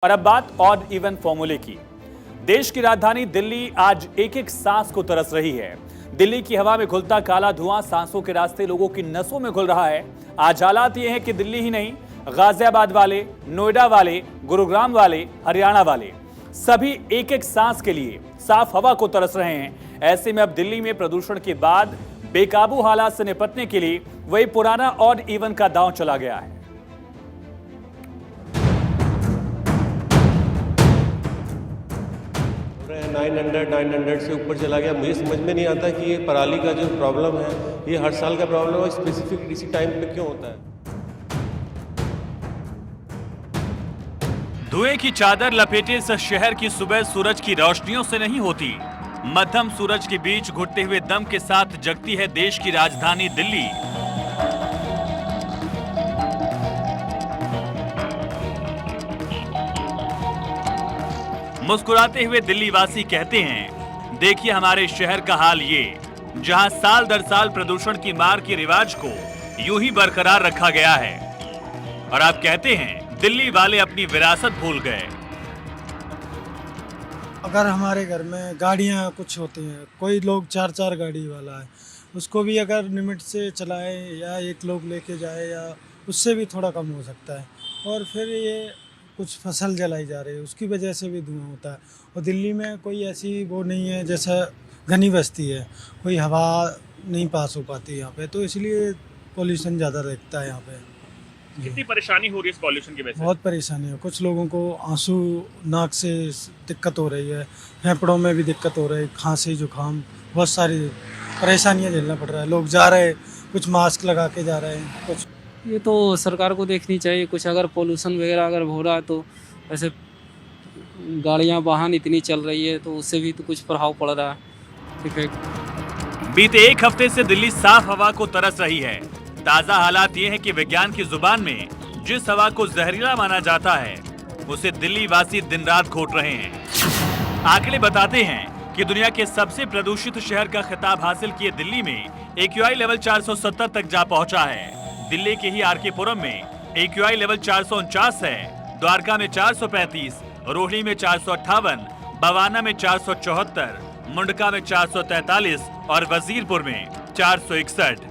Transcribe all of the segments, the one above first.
और अब बात ऑड इवन फॉर्मूले की। देश की राजधानी दिल्ली आज एक एक सांस को तरस रही है। दिल्ली की हवा में घुलता काला धुआं सांसों के रास्ते लोगों की नसों में घुल रहा है। आज हालात ये हैं कि दिल्ली ही नहीं, गाजियाबाद वाले, नोएडा वाले, गुरुग्राम वाले, हरियाणा वाले सभी एक एक सांस के लिए साफ हवा को तरस रहे हैं। ऐसे में अब दिल्ली में प्रदूषण के बाद बेकाबू हालात से निपटने के लिए वही पुराना ऑड इवन का दांव चला गया है। 900 से ऊपर चला गया। मुझे समझ में नहीं आता कि ये पराली का जो प्रॉब्लम है ये हर साल का प्रॉब्लम है, स्पेसिफिक इसी टाइम पे क्यों होता है। धुएं की चादर लपेटे इस शहर की सुबह सूरज की रोशनियों से नहीं होती। मध्यम सूरज के बीच घुटते हुए दम के साथ जगती है देश की राजधानी दिल्ली। मुस्कुराते हुए दिल्ली वासी कहते हैं, देखिए हमारे शहर का हाल ये, जहां साल दर साल प्रदूषण की मार के रिवाज को यूं ही बरकरार रखा गया है। और आप कहते हैं दिल्ली वाले अपनी विरासत भूल गए। अगर हमारे घर में गाड़ियां कुछ होती हैं, कोई लोग 4-4 गाड़ी वाला है, उसको भी अगर लिमिट से चलाए या एक लोग लेके जाए या उससे भी थोड़ा कम हो सकता है। और फिर ये कुछ फसल जलाई जा रही है, उसकी वजह से भी धुआं होता है। और दिल्ली में कोई ऐसी वो नहीं है, जैसा घनी बस्ती है, कोई हवा नहीं पास हो पाती यहाँ पे, तो इसलिए पॉल्यूशन ज़्यादा रहता है यहाँ पे। कितनी परेशानी हो रही है इस पॉल्यूशन की वजह से? बहुत परेशानी है। कुछ लोगों को आंसू नाक से दिक्कत हो रही है, फेफड़ों में भी दिक्कत हो रही है, खांसी जुकाम, बहुत सारी परेशानियाँ झेलना पड़ रहा है। लोग जा रहे हैं, कुछ मास्क लगा के जा रहे हैं, कुछ ये तो सरकार को देखनी चाहिए। कुछ अगर पोल्यूशन वगैरह अगर हो रहा है तो ऐसे गाड़ियां वाहन इतनी चल रही है तो उससे भी तो कुछ प्रभाव पड़ रहा है इफेक्ट। बीते एक हफ्ते से दिल्ली साफ हवा को तरस रही है। ताजा हालात ये है कि विज्ञान की जुबान में जिस हवा को जहरीला माना जाता है उसे दिल्ली वासी दिन रात घोट रहे हैं। आंकड़े बताते हैं कि दुनिया के सबसे प्रदूषित शहर का खिताब हासिल किए दिल्ली में AQI लेवल 470 तक जा पहुंचा है। दिल्ली के ही RK पुरम में AQI लेवल 449 है, द्वारका में 435, रोहिणी में 458, बवाना में 474, मुंडका में 443 और वजीरपुर में 461।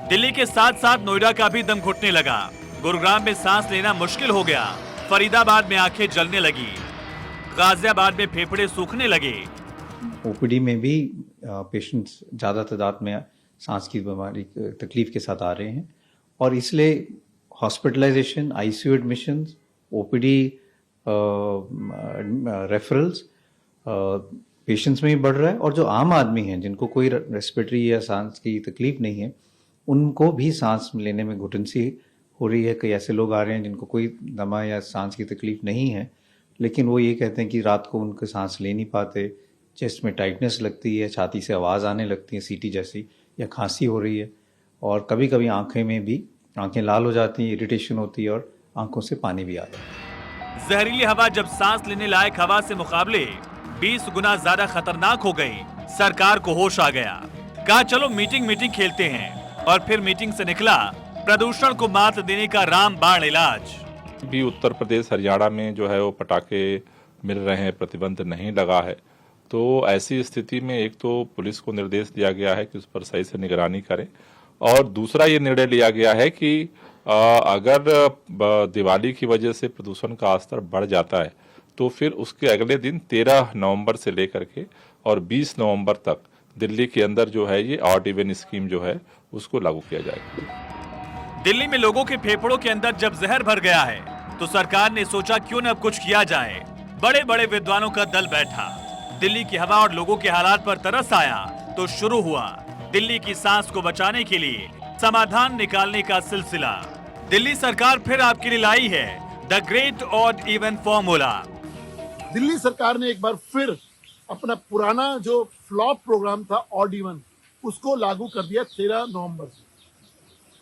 दिल्ली के साथ साथ नोएडा का भी दम घुटने लगा। गुरुग्राम में सांस लेना मुश्किल हो गया, फरीदाबाद में आंखें जलने लगी, गाजियाबाद में फेफड़े सूखने लगे। OPD में भी पेशेंट्स ज़्यादा तादाद में सांस की बीमारी तकलीफ के साथ आ रहे हैं और इसलिए hospitalisation, ICU admissions, OPD referrals patients में भी बढ़ रहा है। और जो आम आदमी हैं जिनको कोई रेस्पिरेटरी या सांस की तकलीफ नहीं है, उनको भी सांस लेने में घुटन सी हो रही है। कई ऐसे लोग आ रहे हैं जिनको कोई दमा या सांस की तकलीफ नहीं है, लेकिन वो ये कहते हैं कि रात को उनको सांस ले नहीं पाते, चेस्ट में टाइटनेस लगती है, छाती से आवाज़ आने लगती है सीटी जैसी, या खांसी हो रही है। और कभी कभी आंखें में भी आंखें लाल हो जाती हैं, इरिटेशन होती है और आंखों से पानी भी आता है। जहरीली हवा जब सांस लेने लायक हवा से मुकाबले 20 गुना ज्यादा खतरनाक हो गई, सरकार को होश आ गया। कहा चलो मीटिंग खेलते हैं, और फिर मीटिंग से निकला प्रदूषण को मात देने का रामबाण इलाज। भी उत्तर प्रदेश हरियाणा में जो है वो पटाखे मिल रहे हैं, प्रतिबंध नहीं लगा है। तो ऐसी स्थिति में एक तो पुलिस को निर्देश दिया गया है कि उस पर सही से निगरानी करें, और दूसरा ये निर्णय लिया गया है कि अगर दिवाली की वजह से प्रदूषण का स्तर बढ़ जाता है तो फिर उसके अगले दिन 13 नवंबर से लेकर के और 20 नवंबर तक दिल्ली के अंदर जो है ये ऑड इवन स्कीम जो है उसको लागू किया जाएगा। दिल्ली में लोगों के फेफड़ों के अंदर जब जहर भर गया है तो सरकार ने सोचा क्यों न अब कुछ किया जाए। बड़े बड़े विद्वानों का दल बैठा, दिल्ली की हवा और लोगों के हालात पर तरस आया तो शुरू हुआ दिल्ली की सांस को बचाने के लिए समाधान निकालने का सिलसिला। दिल्ली सरकार फिर आपके लिए लाई है the great odd even formula. Delhi सरकार ने एक बार फिर अपना पुराना जो फ्लॉप प्रोग्राम था ऑड इवन, उसको लागू कर दिया 13 नवंबर से।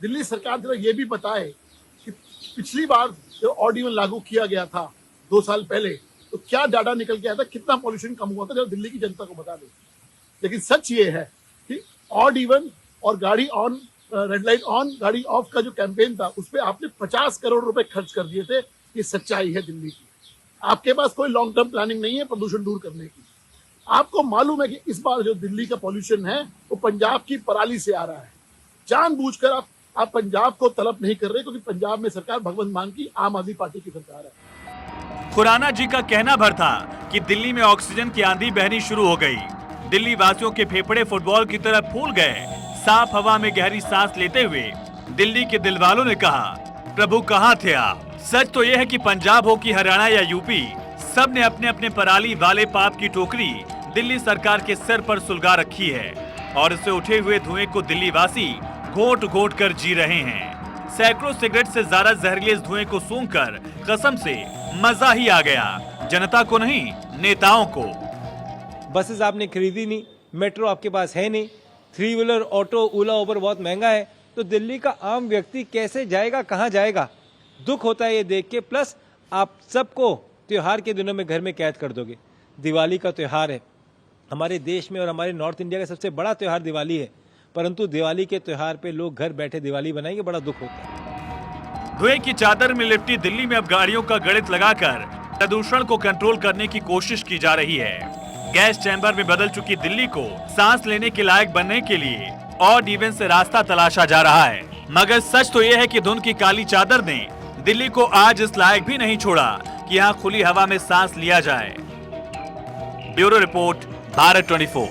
दिल्ली सरकार जरा ये भी बताए कि पिछली बार जो ऑड इवन लागू किया गया था 2 साल पहले, तो क्या डाटा निकल के आया था, कितना पॉल्यूशन कम हुआ था, जरा दिल्ली की जनता को बता दे। लेकिन सच ये है कि ऑड इवन और गाड़ी ऑन, रेड लाइट ऑन गाड़ी ऑफ का जो कैंपेन था उस पर आपने 50 करोड़ रुपए खर्च कर दिए थे। ये सच्चाई है दिल्ली की। आपके पास कोई लॉन्ग टर्म प्लानिंग नहीं है प्रदूषण दूर करने की। आपको मालूम है कि इस बार जो दिल्ली का पॉल्यूशन है वो पंजाब की पराली से आ रहा है। जानबूझकर आप पंजाब को तलब नहीं कर रहे, क्योंकि पंजाब में सरकार भगवंत मान की आम आदमी पार्टी की सरकार है। खुराना जी का कहना भर था कि दिल्ली में ऑक्सीजन की आंधी बहनी शुरू हो गई। दिल्ली वासियों के फेफड़े फुटबॉल की तरह फूल गए। साफ हवा में गहरी सांस लेते हुए दिल्ली के दिलवालों ने कहा, प्रभु कहाँ थे आप। सच तो यह है कि पंजाब हो कि हरियाणा या यूपी, सब ने अपने अपने पराली वाले पाप की टोकरी दिल्ली सरकार के सिर पर सुलगा रखी है और इससे उठे हुए धुएं को दिल्ली वासी घोट घोट कर जी रहे हैं। सैकड़ों सिगरेट से ज्यादा जहरीले इस धुएं को सूंघकर कसम से मजा ही आ गया। जनता को नहीं, नेताओं को। बसेस आपने खरीदी नहीं, मेट्रो आपके पास है नहीं, 3 व्हीलर ऑटो ओला उबर बहुत महंगा है, तो दिल्ली का आम व्यक्ति कैसे जाएगा, कहाँ जाएगा? दुख होता है ये देख के। प्लस आप सबको त्योहार के दिनों में घर में कैद कर दोगे। दिवाली का त्योहार है हमारे देश में और हमारे नॉर्थ इंडिया का सबसे बड़ा त्योहार दिवाली है, परंतु दिवाली के त्योहार पे लोग घर बैठे दिवाली बनाएंगे, बड़ा दुख होता है। धुएं की चादर में लिपटी दिल्ली में अब गाड़ियों का गणित लगाकर प्रदूषण को कंट्रोल करने की कोशिश की जा रही है। गैस चैम्बर में बदल चुकी दिल्ली को सांस लेने के लायक बनने के लिए ऑड इवन से रास्ता तलाशा जा रहा है। मगर सच तो यह है कि धुंध की काली चादर ने दिल्ली को आज इस लायक भी नहीं छोड़ा कि यहाँ खुली हवा में सांस लिया जाए। Bureau report, Bharat 24।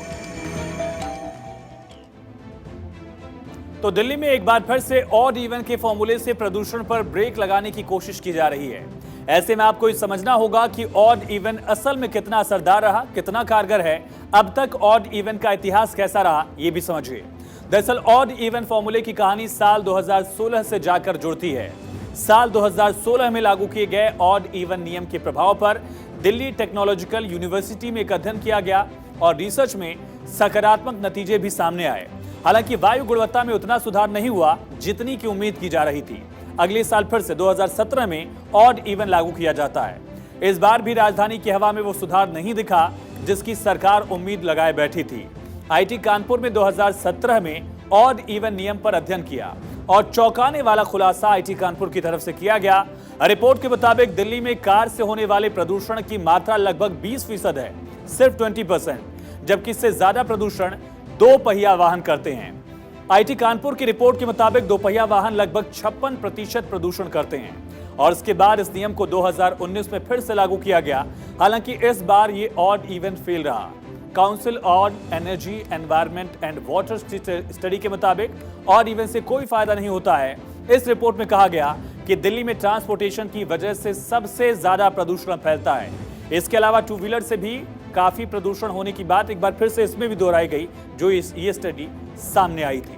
तो दिल्ली में एक बार फिर से ऑड इवन के फॉर्मूले से प्रदूषण पर ब्रेक लगाने की कोशिश की जा रही है। ऐसे में आपको ये समझना होगा कि ऑड इवन असल में कितना असरदार रहा, कितना कारगर है। अब तक ऑड इवन का इतिहास कैसा रहा, ये भी समझिए। दरअसल ऑड इवन फॉर्मूले की कहानी साल 2016 से जाकर जुड़ती है। साल 2016 में लागू किए गए ऑड इवन नियम के प्रभाव पर दिल्ली टेक्नोलॉजिकल यूनिवर्सिटी में एक अध्ययन किया गया और रिसर्च में सकारात्मक नतीजे भी सामने आए। हालांकि वायु गुणवत्ता में उतना सुधार नहीं हुआ जितनी की उम्मीद की जा रही थी। अगले साल फिर से 2017 में ऑड इवन लागू किया जाता है। इस बार भी राजधानी की हवा में वो सुधार नहीं दिखा जिसकी सरकार उम्मीद लगाए बैठी थी। आईटी कानपुर में 2017 में ऑड इवन नियम पर अध्ययन किया और चौंकाने वाला खुलासा आईटी कानपुर की तरफ से किया गया। रिपोर्ट के मुताबिक दिल्ली में कार से होने वाले प्रदूषण की मात्रा लगभग 20% है, सिर्फ 20%, जबकि इससे ज्यादा प्रदूषण 2 पहिया वाहन करते हैं। आईटी कानपुर की रिपोर्ट के मुताबिक 2 पहिया वाहन लगभग 56% प्रदूषण करते हैं और इसके बाद इस नियम को 2019 में फिर से लागू किया गया। हालांकि इस बार ये ऑड इवन फेल रहा। Council on energy, environment and water study के मुताबिक ऑड इवन से कोई फायदा नहीं होता है। इस रिपोर्ट में कहा गया कि दिल्ली में ट्रांसपोर्टेशन की वजह से सबसे ज्यादा प्रदूषण फैलता है। इसके अलावा 2 व्हीलर से भी काफी प्रदूषण होने की बात एक बार फिर से इसमें भी दोहराई गई, जो ये स्टडी सामने आई थी।